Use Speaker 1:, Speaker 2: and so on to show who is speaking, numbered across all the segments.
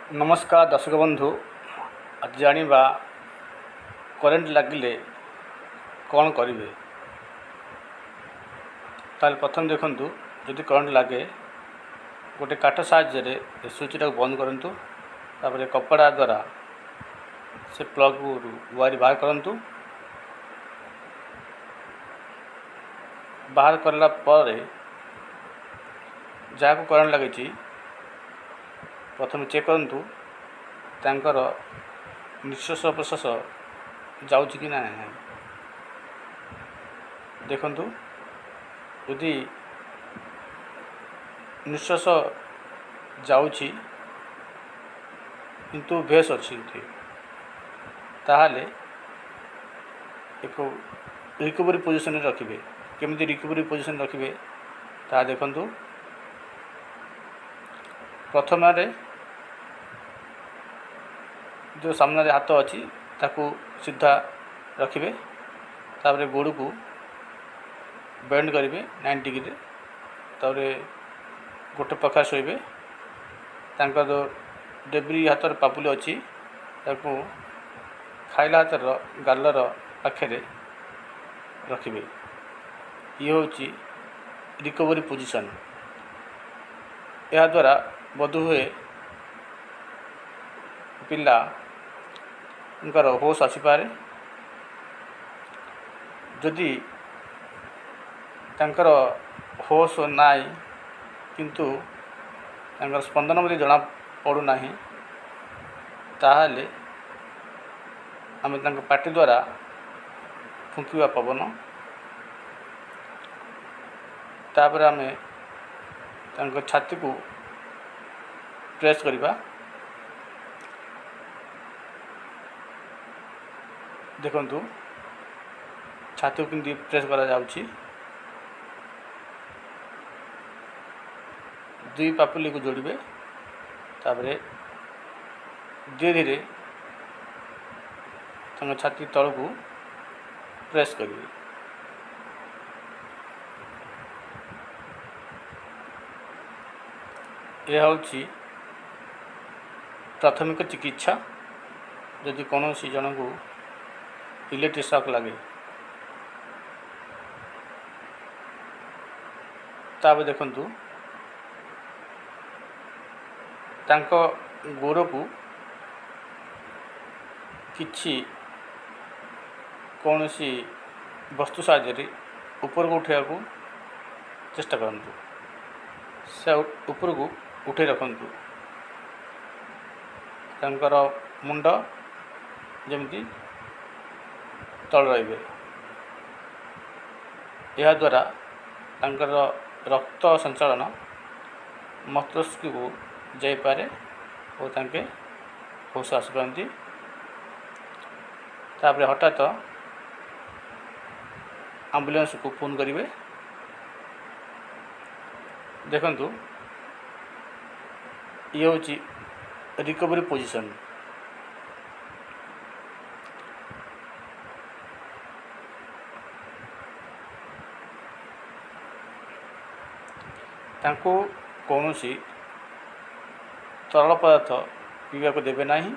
Speaker 1: नमस्कार दर्शक बंधु। आज जानिबा करेंट लगिले कौन करेंगे। ताल प्रथम देखंतु जदि करंट लगे गोटे काठ साहाय्य स्विच टाक बंद करंतु। तापर कपड़ा द्वारा से प्लग वायर बाहर करंतु। बाहर करला पर जहाँ को करंट लगी प्रथम चेक करंतु तांकर निश्वास प्रश्वास जाउछि कि ना। देखंतु यदि निश्वास जाउछि किंतु बेस अछि ताहाले एक रिकवरी पोजिशन रखिबे। केमिति रिकवरी पोजिशन रखिबे ता देखंतु। प्रथम जो सामने हाथ अच्छी ताकू सीधा रखिए। तापर गोड़ को बेंड करेंगे 90 डिग्री। तापर गोटे पखा शोबे। जो डेब्री हाथ पापुली अच्छी ताकू खाइला हाथर गालर पाखे रखिए। ये हूँ रिकवरी पोजिशन। या द्वारा बोध हुए पिला होश आसीपे। जदि तांकर होश नाई किंतु तांकर स्पंदन भी जना पड़ूना ताहले आम पार्टी द्वारा फुंकिवा पवन। तापर आम छाती को प्रेस करवा। देखंतु छाती को किंतु प्रेस करा जाउछि। दुई पापुली को जोड़िबे। तापरे धीरे धीरे छाती तल को प्रेस करिवे। यह हूँ प्राथमिक चिकित्सा। जदि कौन सी जन को इलेक्ट्रिक शॉक लगे तब देखंतु तांको गोड़ को किछि कौन सी वस्तु साहाय्य ऊपर को उठा को चेष्टा करंतु। से ऊपर को उठे रखंतु। तांकर मुंड जमिति तल रहिबे। यह द्वारा तांकर रक्त संचालन मस्तिष्क को जाई पारे और तांके होश आसी पारती। तापर हठात एम्बुलेंस को फोन करिवे। देखंतु ये हूँ रिकवरी पोजिशन। तांको कौन सी तरल पदार्थ पीवा को देवे नहीं।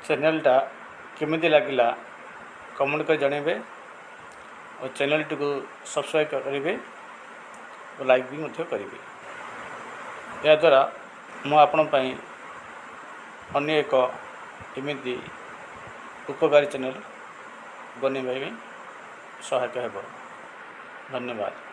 Speaker 1: चैनलटा केमिति लागिला कमेंट कर जणेबे और चैनल टी को सब्सक्राइब करेंगे और लाइक भी करेंगे। या द्वारा मु आपण पई अन्य एक एमिति उपकारी चैनल बनवाई सहायक हेब। धन्यवाद।